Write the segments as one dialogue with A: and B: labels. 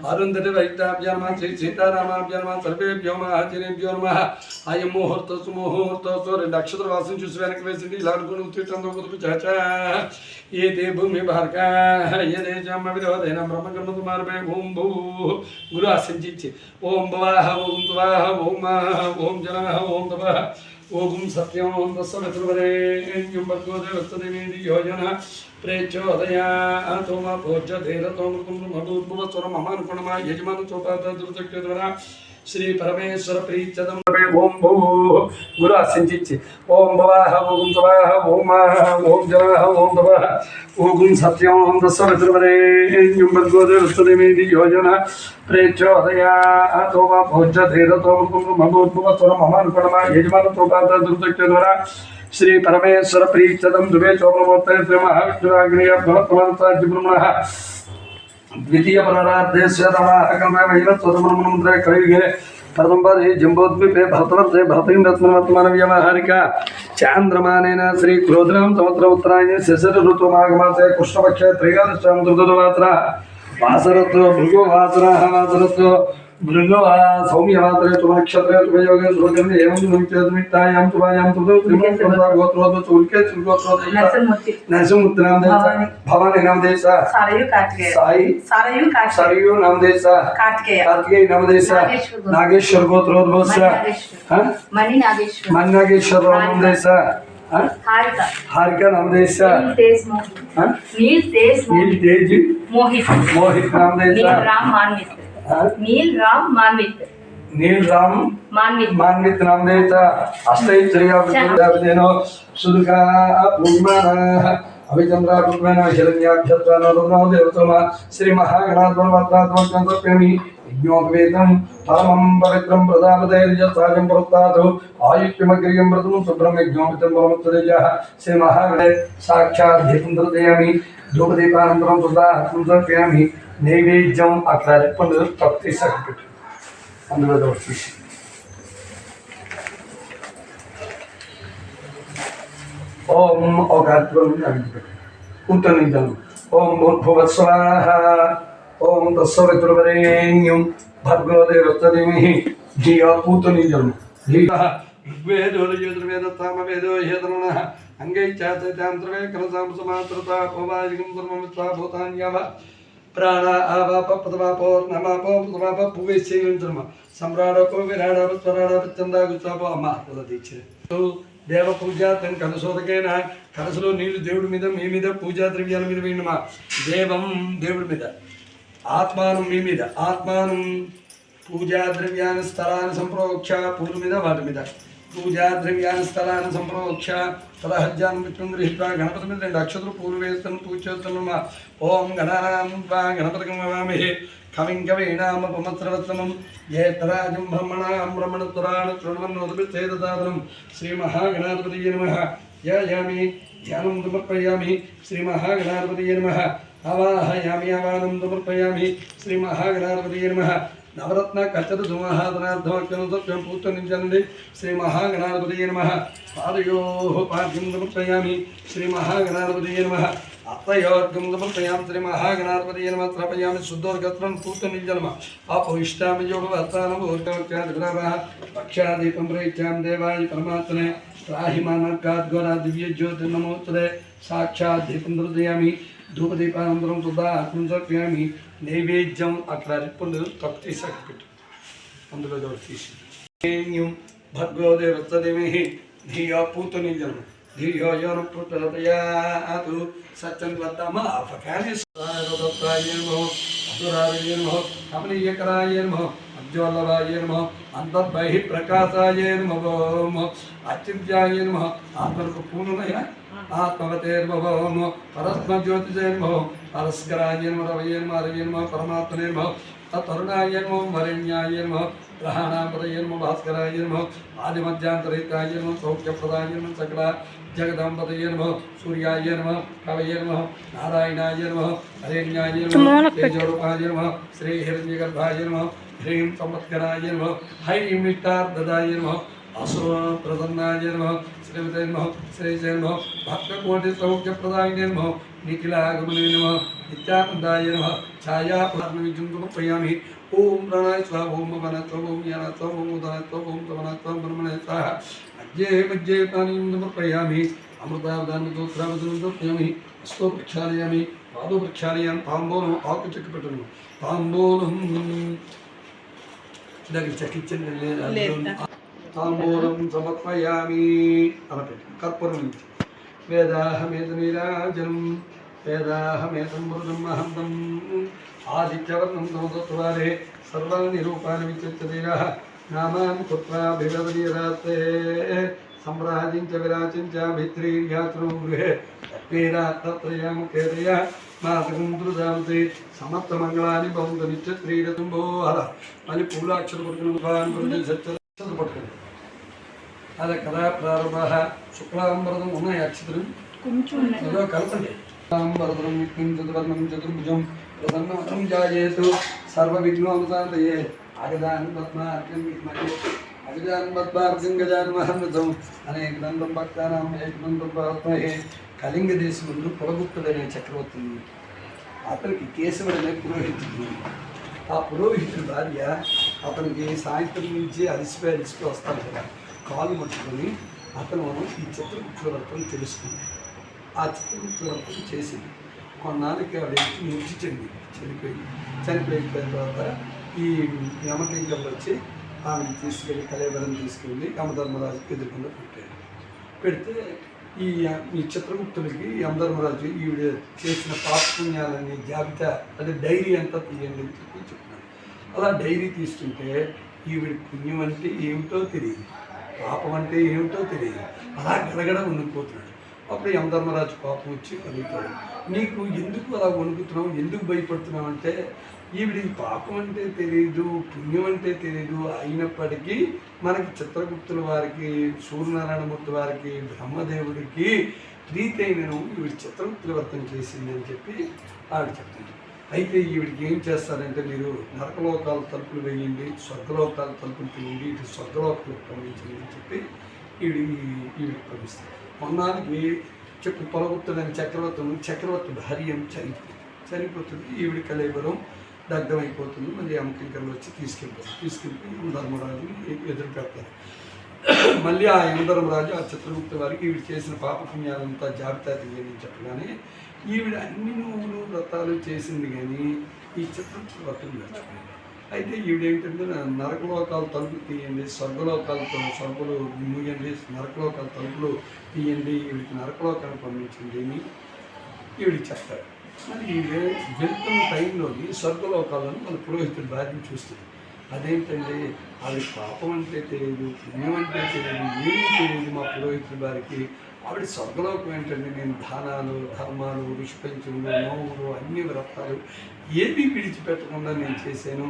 A: अरुंधति वैद्याभ्याम श्री सीतारामाभ्याम सर्वेभ्यो महाजनेभ्यो नमः अयं मुहूर्त सुमुहूर्त नक्षत्र वासन చూసి వెనక్కి వేసింది ఇలా అనుకుని ఉత్తిష్టంతో కుదుపు చాచా ये ते भूमि भारका ये देशम विरोधेन ब्रह्मकर्म कुमारमे ओम भू गुरु आसंजित ओम भवाह ओम तवाह ओम जनः ओम तपः ओम सत्यम ओम तस्सवितुर्वरेण्यं भर्गो देवस्य धीमहि योजना प्रेचोदयातो मा पूज्यतेरतो मृतं मधुर्भुवस्वरम् अमानुपणमा यजमान चोपात दुर्दक्षद्वारा श्री परमेश्वर प्रीत्यदम ओम भू गुरु आसंजित ओम भवाह ओम तवाह ओम जनः ओम तपः ओम सत्यम ओम तस्सवितुर्वरेण्यं भर्गो देवस्य धीमहि योजना प्रेचोदयातो मा पूज्यतेरतो मृतं मधुर्भुवस्वरम् अमानुपणमा यजमान चोपात दुर्दक्षद्वारा श्री परमेश्वर प्रीत्यदम दुबे चोपमूर्ते श्री महाविष्णुराग्नेय भवत्वमनसाज्यब्रह्मणः द्वितीय पुनरार्धेस्य तमाहकल्पे महिमत्वतमन्मन्त्रे कलियुगे प्रथमपदे जम्बोद्वीपे भरतवर्षे भरतवर्तमानव्यवहारिका चान्द्रमानेन श्री क्रोधनां संवत्सर उत्तरायणे शिशिर ऋतुमाघमासे कृष्णपक्षे त्रयोदश्यां तृतीयवासरः वासरत्व भृगुवासरः वासरत्व भृगुवा सौम्यवासरे शुभनक्षत्रे शुभयोगे शुभकर्मे एवं निमित्तायां शुभायां ततो त्रिमूर्तिः गोत्रोद्भव चूल्के चूल्गोत्रोद्भव नरसिंहमूर्ति नाम देश भवानी नाम देश
B: सरयू कार्तिकेय
A: सरयू नाम देश कार्तिकेय नाम देश नागेश्वर गोत्रोद्भव
B: मणि
A: नागेश्वर नाम देश हारिका नाम देश
B: नील तेज मोहित
A: नाम देश
B: नील राम मान्वित
A: नाम देश अष्टैश्वर्याभिनो सुदुका पूर्णिमाः अभिचंद्रा पूर्णेन हिरण्याक्षत्रानो रुद्रो देवतमा श्री महागणात्मवत्तात्मकं यज्ञोपवेदं परमं पवित्रं प्रजापतेर्यसाजं प्रोक्तातो आयुष्यमग्रियं व्रतं शुभ्रं यज्ञोपितं परमोत्तरेजः श्री महागणे साक्षात् दीपं दर्शयामि धूपदीपानन्तरं प्रदाहं समर्पयामि नैवेद्यं अत्र भक्ति सर्किट అందులో వచ్చేసి ఓం ఓగాత్వం ఉత్తనిదం ఓం భూర్భువస్వాహ ఓం తస్సవితుర్వరేణ్యం భర్గో దేవस्य धीमहि धियो उतनिदं धीः ऋग्वेदो सामवेदो ह्यतरुणः अंगैश्चातैतान्त्रवे करसां समात्रता पवाजिकं धर्ममित्वा भूतान्यव प्राण आवाप प्रथमापो नमापो प्रथमाप पुवेश्चेयंत्रम सम्राडको विराडप स्वराडप चंदागुचापो अम्मा प्रदीक्षे तो देव पूजा तन कलशोदकेन कलशलो नीलु దేవుడి మీద మీ మీద పూజా ద్రవ్యాల మీద వేయనమా దేవం దేవుడి మీద ఆత్మానం మీ మీద ఆత్మానం పూజా ద్రవ్యాన స్థలాన సంప్రోక్ష పూర్వ మీద వాటి మీద पूजा द्रव्यान स्थलान संप्रोक्ष तदहज्जान मित्रं गृहीत्वा गणपति में अक्षत्र पूर्वेस्तन पूज्यस्तम ओम गणानां त्वा गणपतिं नमामहे कविं कवीनामपमत्रवत्तमं ये तराजं ब्रह्मणां ब्रह्मणत्वरान् शृण्वन्नोदभिच्छेददातनं श्री महागणाधिपतये नमः यामि ध्यानं समर्पयामि श्री महागणाधिपतये नमः आवाहयामि आवाहनं समर्पयामि श्री महागणाधिपतये नमः नवरत्न कचर धुमहादनार्धमक्षं पूतनिंजनदे श्री महागणाधिपतये नमः पादयोः पाद्यं समर्पयामि श्री महागणाधिपतये नमः अत्तयोर्गं समर्पयामि श्री महागणाधिपतये नमः त्रपयामि शुद्धोर्गत्रं पूतनिंजनम अपविष्टामि योगवर्तानं ऊर्ध्वचादिग्रहः भक्ष्यादीपं प्रयुज्यां देवाय परमात्मने त्राहिमानर्गाद्गोरा दिव्यज्योतिर्नमोस्तुते साक्षात् दीपं दर्शयामि धूपदीपानन्तरं तदात्मं समर्पयामि नैवेद्यं अत्र भक्ति सर्किट అందులో తీసి భర్గో దేవस्य धीमहि धियो पूतनिंजनम धियो यो न प्रचोदयात् सत्यं वदामः अपकार्य सारदत्ताय नमः असुराय नमः कमनीयकराय नमः अज्ज्वलवाय नमः अन्तर्बहिः प्रकाशाय नमः अचिन्त्याय नमः आत्मरूपूर्णय आत्मवतेर्भवम् परस्मज्योतिषे नमः परस्कराय नमः रवये नमः हरये नमः परमात्मने नमः तत्तरुणाय नमः वरेण्याय नमः ग्रहाणापतये नमः भास्कराय नमः आदिमध्यान्तरहिताय नमः सौख्यप्रदाय नमः सकला जगदाम्बतये नमः सूर्याय नमः कवये नमः नारायणाय नमः हरेण्याय नमः तेजोरूपाय नमः श्रीहिरण्यगर्भाय नमः ह्रीं संवत्कराय नमः हैं निष्ठार्ददाय नमः असुरप्रसन्नाय नमः శ్రీమతే నమః శ్రీజయ నమః భక్తకోటి సౌఖ్యప్రదాయినే నమః నిఖిలాగమనే నమః నిత్యానందాయ నమః ఛాయాపర్ణవిజం సమర్పయామి. ఓం ప్రణాయ స్వాహ ఓం వన స్వాహ ఓం యన స్వాహ ఓం ఉదన స్వాహ ఓం తమన స్వాహ బ్రహ్మణే స్వాహ. మధ్యే మధ్యే పానీయం సమర్పయామి. అమృతావధాన దోత్రావధానం సమర్పయామి. హస్తో ప్రక్షాళయామి. పాదో ప్రక్షాళయామి. తాంబూలం ఆకు చెక్కి పెట్టను. తాంబూలం దగ్గర చెక్కించండి. తాంబూలం సమర్పయామి అనపెట్టి కర్పూరం నుంచి వేదాహమేత నీరాజనం వేదాహమేతం మృదమహంతం ఆదిత్యవర్ణం సమదత్వారే సర్వాణి రూపాన్ని విచిత్రీరా నామాన్ని పుత్రాభిరవరీరాస్తే సంరాజించ విరాచించ భిత్రీర్యాత్రో గృహే తత్వేరాత్రయాముఖేదయ మాతకం దృదాంతే సమర్థ మంగళాన్ని భవంతు నిత్యత్రీరతుంబోహర మళ్ళీ పూలాక్షర పట్టుకుని సత్య పట్టుకుని అదే కదా ప్రారంభ శుక్లాంబరదం ఉన్నాయి అక్షతులు ఏదో కలపండి. శుక్లాంబరదం విష్ణుం చతుర్వర్ణం చతుర్భుజం ప్రసన్నం జాయేతు సర్వ విఘ్నోపశాంతయే అగదాన్ పద్మార్కం విద్మహే అగజాన్ పద్మార్కం గజాన్మహన్వితం అనేకదంతం భక్తానాం ఏకదంతం పద్మహే. కళింగ దేశంలో పులగుప్తుడనే చక్రవర్తి అతనికి కేశవుడనే పురోహితుడు. ఆ పురోహితుడి భార్య అతనికి సాయంత్రం నుంచి అలసిపోయి వస్తాను కదా కాలు పట్టుకొని అతను ఈ చిత్రగుప్తుల వ్రతం తెలుసుకుంది. ఆ చిత్రగుప్తుల వ్రతం చేసింది. కొన్నాళ్ళకి ఆవిడ మృతి చనిపోయిన తర్వాత ఈ యమకింకర్లు వచ్చి ఆమెను తీసుకెళ్ళి కళేబరం తీసుకెళ్ళి యమధర్మరాజుకి ఎదుర్కొండ పెడితే ఈ చిత్రగుప్తుడికి యమధర్మరాజు ఈవిడ చేసిన పాపపుణ్యాలని జాబితా అంటే డైరీ అంతా తీయండి అని చెప్తున్నాడు. అలా డైరీ తీసుకుంటే ఈవిడ పుణ్యం అంటే ఏమిటో తెలియదు, పాపం అంటే ఏమిటో తెలియదు. అలా గడగడ వణుకుపోతున్నాడు. అప్పుడు యమధర్మరాజు పాపం వచ్చి అడుగుతాడు, నీకు ఎందుకు అలా వణుకుతున్నావు, ఎందుకు భయపడుతున్నావు అంటే ఈవిడికి పాపం అంటే తెలియదు, పుణ్యం అంటే తెలియదు, అయినప్పటికీ మనకి చిత్రగుప్తుల వారికి, సూర్యనారాయణమూర్తి వారికి, బ్రహ్మదేవుడికి ప్రీతి అయినను ఈవిడ చిత్రగుప్తుల వ్రతం చేసింది అని చెప్పి ఆవిడ చెప్తుంది. అయితే ఈవిడికి ఏం చేస్తారంటే మీరు నరకలోకాల తలుపులు వేయండి, స్వర్గలోకాల తలుపులు తీయండి, ఇటు స్వర్గలోకాలకు పంపించండి అని చెప్పి ఈవిడికి పంపిస్తారు. మొన్నానికి చెప్పు పొలగుప్తుడని చక్రవర్తి భార్య చనిపోతుంది. ఈవిడి కళేబరం దగ్ధమైపోతుంది. మళ్ళీ యమకింకర్లు వచ్చి తీసుకెళ్ళిపోయి ధర్మరాజుని ఎదురు పెడతారు. మళ్ళీ ఆ యమధర్మరాజు ఆ చిత్రగుప్త వారికి ఈవిడ చేసిన పాపపుణ్యాలంతా జాబితా తీయని చెప్పగానే ఈవిడ అన్ని నోములు వ్రతాలు చేసింది కానీ ఈ చిత్రగుప్త వ్రతం మర్చిపోయింది. అయితే ఈవిడేంటంటే నరకలోకాల తలుపులు తీయండి, స్వర్గలు మూయండి, నరకలోకాల తలుపులు తీయండి, ఈవిడికి నరకలోకాన్ని పంపించండి అని ఈవిడికి చెప్తారు. మరి వెళ్తున్న టైంలోని స్వర్గలోకాలను మన పురోహితుడి భార్యను చూస్తుంది. అదేంటండి ఆవిడ పాపం అంటే తెలియదు, పుణ్యం అంటే తెలియదు, ఏమీ తెలియదు మా పురోహితుడి భార్యకి. ఆవిడ స్వర్గలోకం ఏంటంటే నేను దానాలు ధర్మాలు ఋషిపంచములు నోములు అన్ని వ్రతాలు ఏమీ విడిచిపెట్టకుండా నేను చేశాను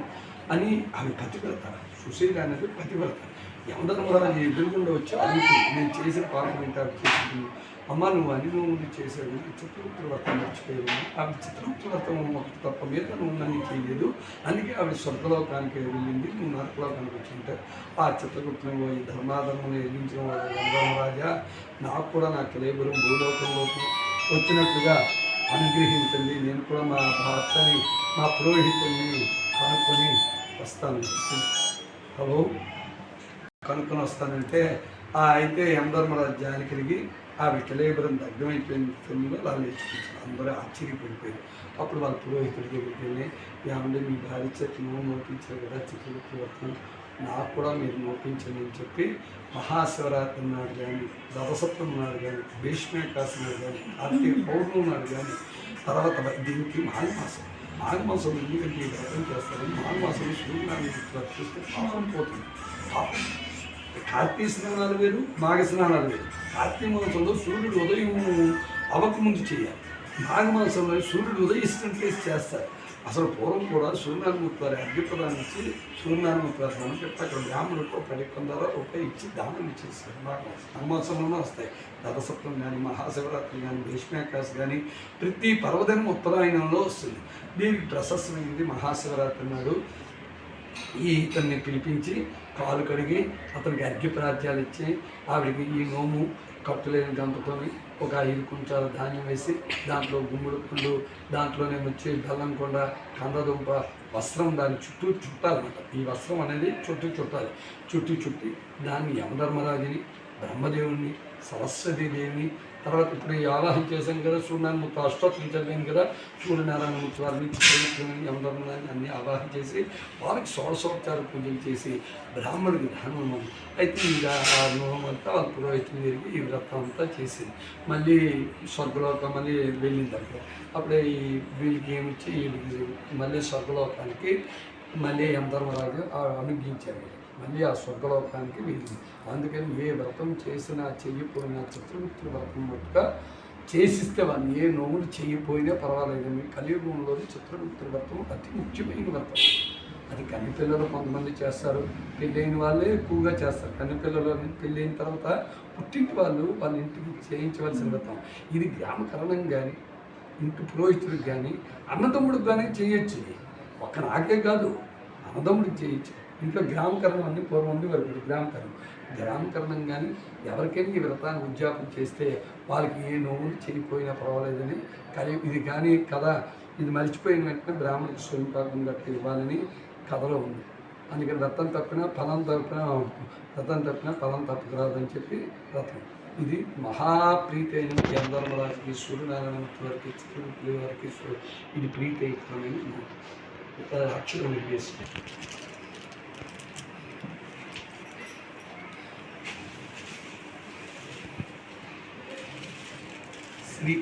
A: అని ఆమె పతివ్రత. సుశీల అనేది పతివ్రత. యమధర్మరాజు ఎదురుగుండా వచ్చి అడుగుతుంది, నేను చేసిన పాపం ఏంటి ఆవిడ చేసింది. అమ్మ నువ్వు అన్ని నోములు చేశాడు, చిత్రగుప్తుల వ్రతం మర్చిపోయావు, ఆవిడ చిత్రగుప్తుల వ్రతం ఒకటి తప్ప మీద నువ్వు నన్ను చేయలేదు, అందుకే ఆవిడ స్వర్గలోకానికి వెళ్ళింది, నువ్వు నరకలోకానికి వచ్చింటే ఆ చిత్రగుప్తుని పోయి ధర్మాధర్మను ఎదిరించిన వాడు యమధర్మరాజా నాకు కూడా నా కళేబరం భూలోకంలోకి వచ్చినట్లుగా అనుగ్రహించండి, నేను కూడా మా భర్తని మా పురోహితుల్ని కనుక్కొని వస్తాను. హలో కనుక్కొని వస్తానంటే అయితే యమధర్మరాజు జానకికి ఆవిడ కళేబరం దగ్ధమైపోయిన తొమ్మిదిలో అలా నేర్చుకుంటారు. అందరూ ఆశ్చర్యపడిపోయారు. అప్పుడు వాళ్ళ పురోహితుడి దగ్గరికి వెళ్ళి ఏమంటే మీ భార్య చేతి నోపించారు కదా చిత్రగుప్త వ్రతం, నాకు కూడా మీరు నోపించండి అని చెప్పి మహాశివరాత్రి నాడు కానీ, రథసప్తమి నాడు కానీ, భీష్మేకాశి నాడు కానీ, కార్తీక పౌర్ణమి నాడు కానీ, తర్వాత దీనికి మాఘమాసం ఎందుకంటే ఈ వ్రతం చేస్తారు. మాఘమాసంలో సూర్యనారాయణ చూస్తే పాపం పోతుంది. పాపం కార్తీక స్నానాలు వేరు, మాఘ స్నానాలు వేరు. కార్తీక మాసంలో సూర్యుడు ఉదయం అవ్వకముందు చేయాలి, మాఘమాసంలో సూర్యుడు ఉదయిస్తుంటే చేస్తారు. అసలు పూర్వం కూడా సూర్యనారాయణమూర్తి వారి అర్ఘ్యప్రదానం ఇచ్చి సూర్యనారాయణమూర్తి వారి దానం పెట్టి అక్కడ బ్రాహ్మణులకు 10 కొందరు రూపాయి ఇచ్చి దానం ఇచ్చేస్తారు. మాఘమాసంలోనే వస్తాయి. రథసప్తమి కానీ, మహాశివరాత్రి కానీ, భీష్మేకాశి కానీ ప్రతి పర్వదినం ఉత్తరాయణంలో వస్తుంది. దీనికి ప్రశస్తమైంది. మహాశివరాత్రి నాడు ఇతన్ని పిలిపించి కాలు కడిగి అతనికి అర్ఘ్యప్రాజ్యాలు ఇచ్చి ఆవిడికి ఈ నోము కట్టులేని గంపతో ఒక 5 కుంచాల ధాన్యం వేసి దాంట్లో గుమ్మడి పుల్లు దాంట్లోనే వచ్చి బెల్లం కొండ కందదుంప వస్త్రం దాని చుట్టూ చుట్టాలన్నమాట. ఈ వస్త్రం అనేది చుట్టాలి. చుట్టి దాన్ని యమధర్మరాజుని, బ్రహ్మదేవుని, సరస్వతీదేవిని, తర్వాత ఇప్పుడు ఈ ఆవాహన చేశాం కదా, సూర్యనారాయణమూర్తి అష్టోత్తరం చదివాను కదా, సూర్యనారాయణమూర్తి వారిని, చిత్రగుప్తుని, యమధర్మరాజుని అన్నీ ఆవాహన చేసి వాళ్ళకి షోడశోపచార పూజలు చేసి బ్రాహ్మణుడికి దానం. అయితే ఇక ఆ నోమం అంతా వాళ్ళ పురోహితులు తిరిగి ఈ వ్రతం అంతా చేసింది. మళ్ళీ స్వర్గలోకం మళ్ళీ వెళ్ళింది అనుకో, అప్పుడే ఈ వీళ్ళకి ఏమిచ్చి వీళ్ళకి మళ్ళీ స్వర్గలోకానికి మళ్ళీ యమధర్మరాజు అనుగ్రహించారు. మళ్ళీ ఆ స్వర్గలోకానికి వెళ్ళింది. అందుకని ఏ వ్రతం చేసినా చెయ్యిపోయినా చిత్రగుప్తుల వ్రతం మట్టుగా చేసిస్తే వాళ్ళు ఏ నోములు చేయకపోయినా పర్వాలేదు. మీ కలియుగంలోని చిత్రగుప్తుల వ్రతం అతి ముఖ్యమైన వ్రతం. అది కన్నెపిల్లలు కొంతమంది చేస్తారు, పెళ్ళైన వాళ్ళే ఎక్కువగా చేస్తారు. కన్నెపిల్లలు పెళ్ళైన తర్వాత పుట్టింటి వాళ్ళు వాళ్ళ ఇంటికి చేయించవలసిన వ్రతం. ఇది గ్రామకరణం కానీ, ఇంటి పురోహితుడికి కానీ, అన్నదమ్ముడికి కానీ చేయొచ్చు. ఒక్క నాకే కాదు, అన్నదమ్ముడికి చేయొచ్చు. ఇంట్లో గ్రామకరణం అన్ని పూర్వం ఉండి వరకు గ్రామకరణం కానీ ఎవరికైనా ఈ వ్రతాన్ని ఉద్యాపన చేస్తే వాళ్ళకి ఏ నోవులు చేయకపోయినా పర్వాలేదని ఇది కానీ కథ ఇది మర్చిపోయిన వెంటనే బ్రాహ్మణుడికి స్వయంపాకం గట్ట ఇవ్వాలని కథలో ఉంది. అందుకని వ్రతం తప్పినా ఫలం తప్పకురాదని చెప్పి వ్రతం. ఇది మహాప్రీతి అయిన యమధర్మరాజుకి, సూర్యనారాయణమూర్తి వారికి, చిత్రగుప్తుల వారికి ఇది ప్రీతికరమైన అక్షరం నిర్దేశం. శ్రీ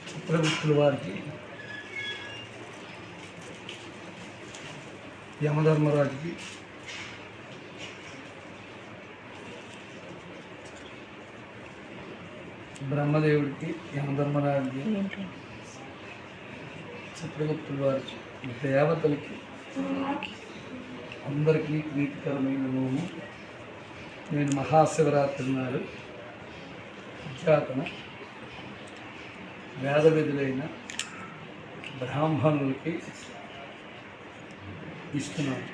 A: చిత్రగుప్తుల వారికి యమధర్మరాజుకి బ్రహ్మదేవుడికి యమధర్మరాజుకి చిత్రగుప్తుల వారికి దేవతలకి అందరికీ ప్రీతికరమైన నోము. నేను మహాశివరాత్రి నాడు ఉద్యాపన వేదవిధులైన బ్రాహ్మణులకి ఇస్తున్నాను.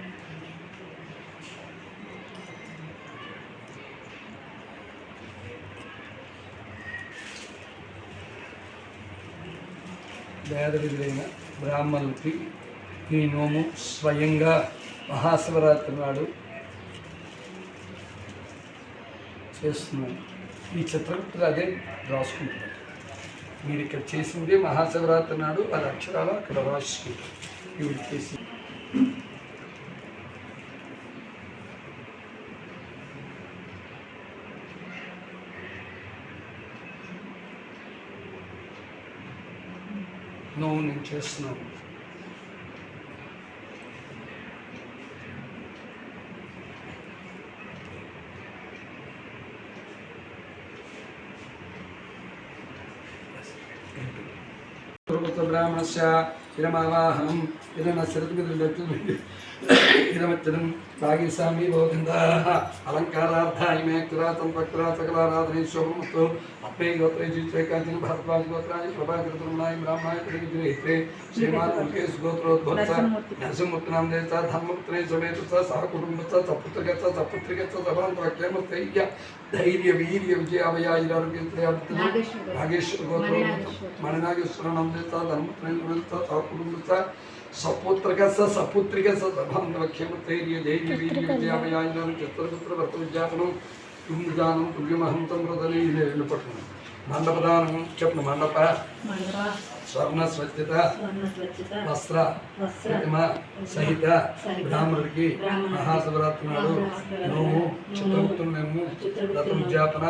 A: వేదవిధులైన బ్రాహ్మణులకి ఈ నోము స్వయంగా మహాశివరాత్రి నాడు చేస్తున్నాను. ఈ చిత్రగుప్తులు అదే రాసుకుంటున్నారు. మీరు ఇక్కడ చేసింది మహాశివరాత్రి నాడు అది అక్షరాలు అక్కడ రాసుకుంటారు. ఇవి చేసి నోము నేను చేస్తున్నాను. బ్రాహ్మణస్య ఇదమావాహనం ఇదమచ్చనం భాగీస్వామి గోవింద అలంకారార్థాయ మే కిరాతం పక్రా సకలారాధనే శోభమస్తు అప్పే గోత్రే జీవితేకాంచిన భరద్వాజ గోత్రాయ ప్రభాకృతరుణాయ బ్రాహ్మణాయ ప్రతిగ్రహిత్రే శ్రీమాన్ అంకేశ్ గోత్రోద్భవత నరసింహూర్తినామ దేవత ధర్మపుత్రే సమేత సహ కుటుంబస్థ సపుత్రికస్థ సపుత్రికస్థ సభాంతేమస్తైర్య ధైర్య వీర్య విజయాభయాయిరారోగ్య నాగేశ్వర గోత్రం మణినాగేశ్వర నామ దేవత ధర్మపుత్రే సహ కుటుంబస్థ సపుత్రిక సభాంతవఖ్యమతైర్య ధైర్య వీర్య విజయాభయాయిరారోగ్య చిత్రపుత్ర భర్త విజ్ఞాపనం తుమ్జానం తుల్యమహంతం వ్రతని ఇల్లు పట్టుకున్నాం. మండపదానం చెప్పిన మండప స్వర్ణ స్వచ్ఛత వస్త్ర ప్రతిమ సహిత బ్రాహ్మణుడికి మహాశివరాత్రి నాడు నోము చిత్రగుప్తులు మేము వ్రత విజ్ఞాపన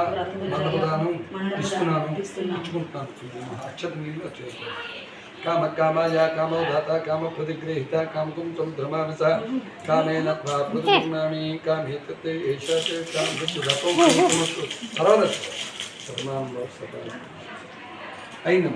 A: మండపదానం ఇస్తున్నాను, ఇచ్చుకుంటున్నాను. అక్షత నీళ్ళు వచ్చేస్తాను. కామ కామాయ కామో దాత కామ ప్రతిగ్రహిత కామకం సముద్రమానస కామేన ప్రతిగుణామి కామే తతే ఏషతే కామస్తు సర్వదర్శ సర్వాంలో సదా అయిన